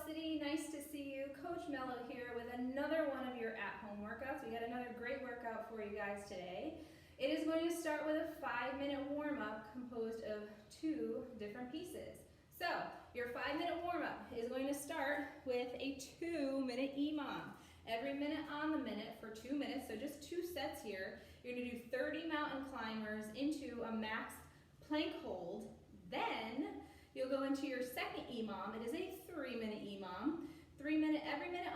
City, nice to see you. Coach Mello here with another one of your at-home workouts. We got another great workout for you guys today. It is going to start with a 5-minute warm-up composed of 2 different pieces. So your 5-minute warm-up is going to start with a 2-minute EMOM. Every minute on the minute for 2 minutes, so just 2 sets here. You're going to do 30 mountain climbers into a max plank hold. Then you'll go into your second EMOM. It is a 3-minute EMOM. Every minute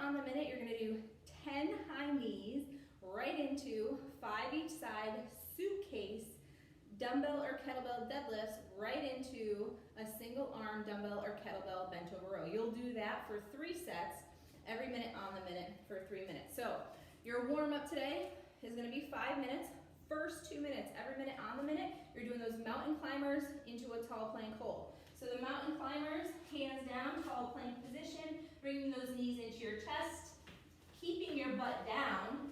on the minute, you're going to do 10 high knees right into 5 each side, suitcase, dumbbell or kettlebell deadlifts right into a single arm dumbbell or kettlebell bent over row. You'll do that for 3 sets, every minute on the minute for 3 minutes. So your warm up today is going to be 5 minutes. First 2 minutes, every minute on the minute, you're doing those mountain climbers into a tall plank hold. So the mountain climbers, hands down, tall plank position, bringing those knees into your chest, keeping your butt down,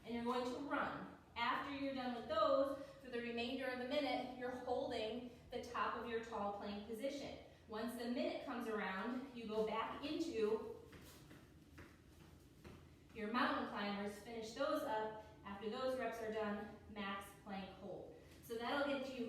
and you're going to run. After you're done with those, for the remainder of the minute, you're holding the top of your tall plank position. Once the minute comes around, you go back into your mountain climbers, finish those up. After those reps are done, max plank hold. So that'll get you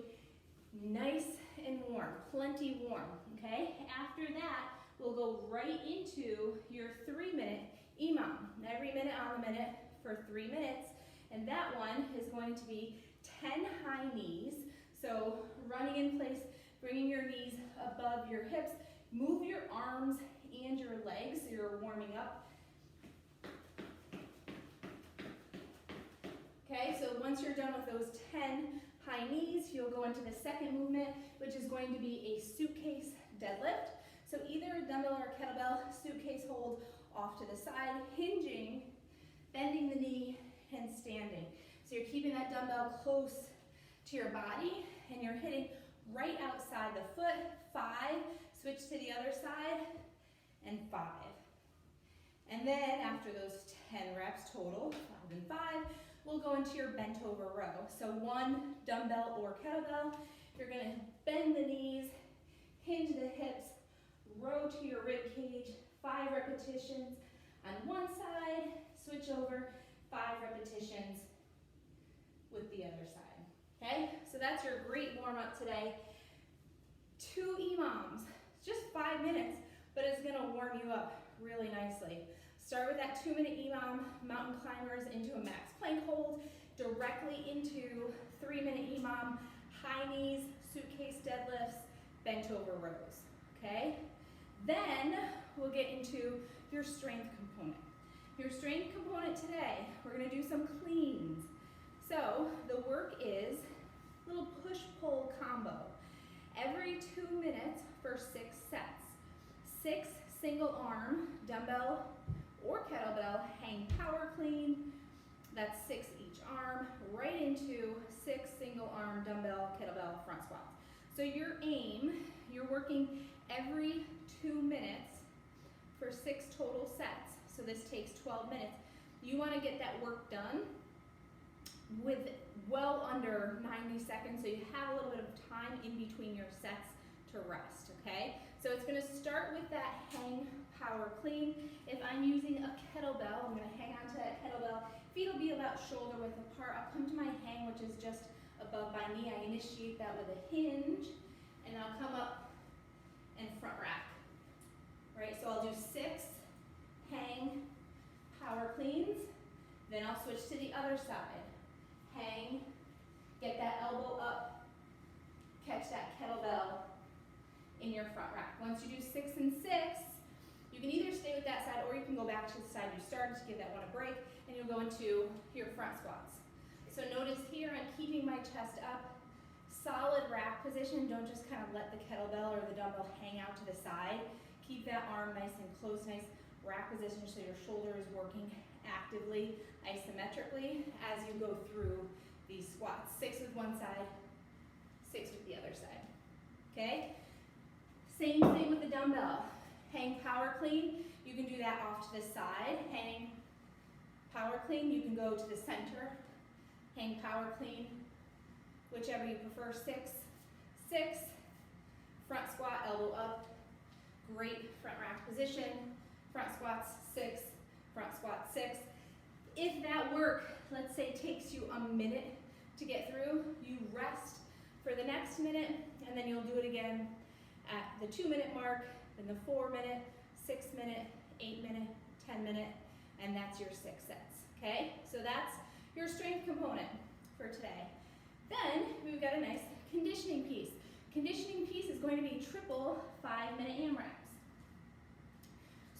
nice and warm, plenty warm, okay? After that, we'll go right into your 3-minute EMOM. Every minute on the minute for 3 minutes, and that one is going to be 10 high knees. So running in place, bringing your knees above your hips, move your arms and your legs so you're warming up. Okay, so once you're done with those 10 high knees, you'll go into the second movement, which is going to be a suitcase deadlift. So either a dumbbell or a kettlebell, suitcase hold off to the side, hinging, bending the knee, and standing. So you're keeping that dumbbell close to your body, and you're hitting right outside the foot. 5, switch to the other side, and 5. And then after those 10 reps total, 5 and 5, we'll go into your bent over row. So 1 dumbbell or kettlebell, you're gonna bend the knees, hinge the hips, row to your rib cage, 5 repetitions on one side, switch over, 5 repetitions with the other side, okay? So that's your great warm up today. 2 EMOMs, just 5 minutes, but it's gonna warm you up really nicely. Start with that 2-minute EMOM, mountain climbers into a max plank hold, directly into 3-minute EMOM, high knees, suitcase deadlifts, bent over rows, okay? Then we'll get into your strength component. Your strength component today, we're gonna do some cleans. So the work is a little push-pull combo. Every 2 minutes for 6 sets. 6 single arm dumbbell or kettlebell hang power clean. That's 6 each arm, right into 6 single arm dumbbell kettlebell front squats. So your aim, you're working every 2 minutes for 6 total sets. So this takes 12 minutes. You want to get that work done with well under 90 seconds, so you have a little bit of time in between your sets to rest, okay? So it's gonna start with that hang power clean. If I'm using a kettlebell, I'm gonna hang on to that kettlebell. Feet will be about shoulder width apart. I'll come to my hang, which is just above my knee. I initiate that with a hinge, and I'll come up and front rack, right? So I'll do 6 hang power cleans, then I'll switch to the other side. Hang, get that elbow up, catch that kettlebell in your front rack. Once you do 6 and 6, you can either stay with that side or you can go back to the side you started to give that one a break, and you'll go into your front squats. So notice here I'm keeping my chest up, solid rack position. Don't just kind of let the kettlebell or the dumbbell hang out to the side. Keep that arm nice and close, nice rack position so your shoulder is working actively, isometrically as you go through these squats. 6 with one side, 6 with the other side, okay? Same thing with the dumbbell. Hang power clean, you can do that off to the side. Hang power clean, you can go to the center. Hang power clean, whichever you prefer. 6, 6, front squat, elbow up, Great front rack position, front squats 6, front squat 6. If that work, let's say, takes you a minute to get through, you rest for the next minute, and then you'll do it again at the 2-minute mark, then the 4-minute, 6-minute, 8-minute, 10-minute, and that's your 6 sets, okay? So that's your strength component for today. Then we've got a nice conditioning piece. Conditioning piece is going to be triple 5-minute AMRAPs.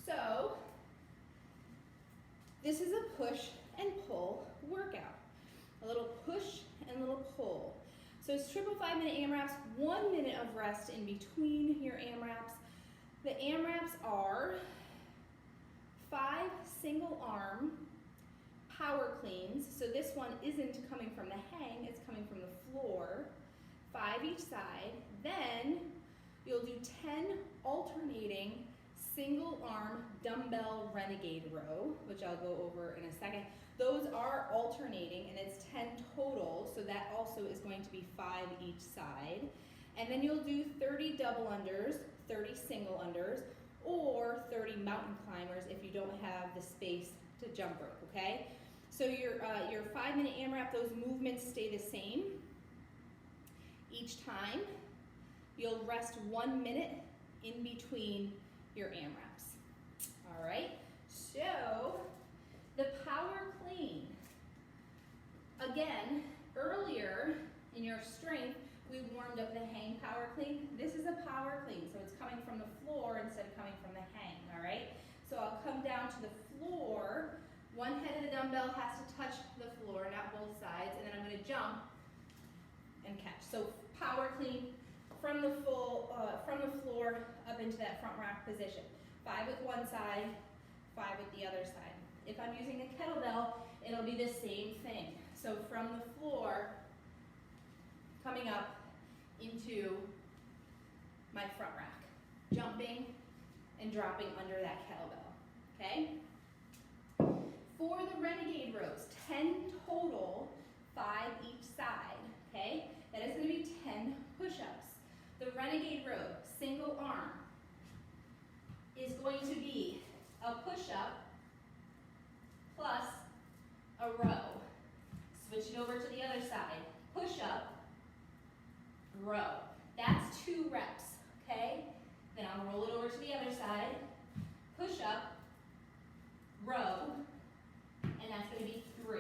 So this is a push and pull workout. A little push and a little pull. So it's triple 5-minute AMRAPs, 1 minute of rest in between your AMRAPs. The AMRAPs are 5 single arm power cleans. So this one isn't coming from the hang, it's coming from the floor. 5 each side. Then you'll do 10 alternating single arm dumbbell Renegade row, which I'll go over in a second. Those are alternating, and it's 10 total, so that also is going to be 5 each side. And then you'll do 30 double unders, 30 single unders, or 30 mountain climbers if you don't have the space to jump rope, okay? So your 5-minute AMRAP, those movements stay the same each time. You'll rest 1 minute in between your AMRAPs. All right, so the power clean. Again, earlier in your strength, we warmed up the hang power clean. This is a power clean, so it's coming from the floor instead of coming from the hang, all right? So I'll come down to the floor. One head of the dumbbell has to touch the floor, not both sides, and then I'm gonna jump and catch. So power clean from the floor up into that front rack position. 5 with one side, 5 with the other side. If I'm using a kettlebell, it'll be the same thing. So from the floor, coming up into my front rack, jumping and dropping under that kettlebell, okay? For the Renegade rows, 10 total, 5 each side, okay? That is gonna be 10 push-ups. The Renegade row, single arm, is going to be a push-up plus a row. Switch it over to the other side. Push-up, row. That's 2 reps, okay? Then I'll roll it over to the other side. Push-up, row, and that's going to be 3.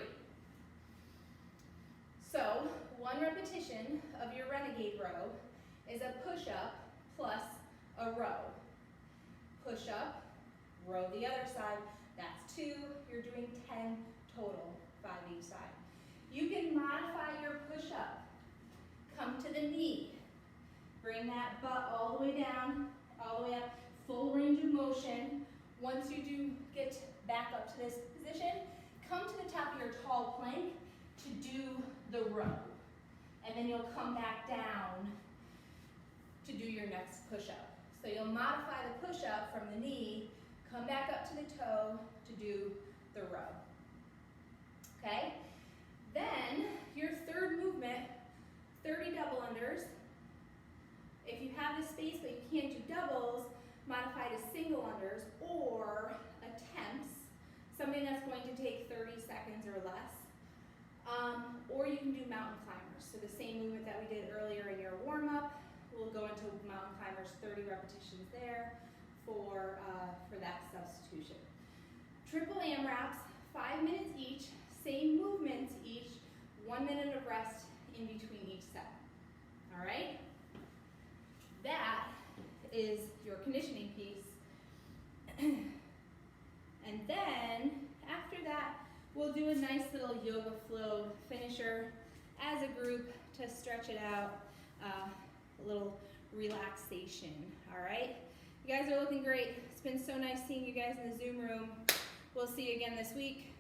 So 1 repetition of your Renegade row is a push-up plus a row. Push-up, row the other side, that's 2, you're doing 10 total, 5 each side. You can modify your push-up. Come to the knee, bring that butt all the way down, all the way up, full range of motion. Once you do get back up to this position, come to the top of your tall plank to do the row. And then you'll come back down to do your next push-up. So you'll modify the push-up from the knee, come back up to the toe to do the row. Okay? Then your third movement, 30 double unders. If you have the space but you can't do doubles, modify to single unders or attempts, something that's going to take 30 seconds or less. Or you can do mountain climbers. So the same movement that we did earlier in your warm-up, we'll go into mountain climbers, 30 repetitions there for that substitution. Triple AMRAPs, 5 minutes each, same movements each, 1 minute of rest in between each set. All right? That is your conditioning piece. And then, after that, we'll do a nice little yoga flow finisher as a group to stretch it out, a little relaxation, all right? You guys are looking great. It's been so nice seeing you guys in the Zoom room. We'll see you again this week.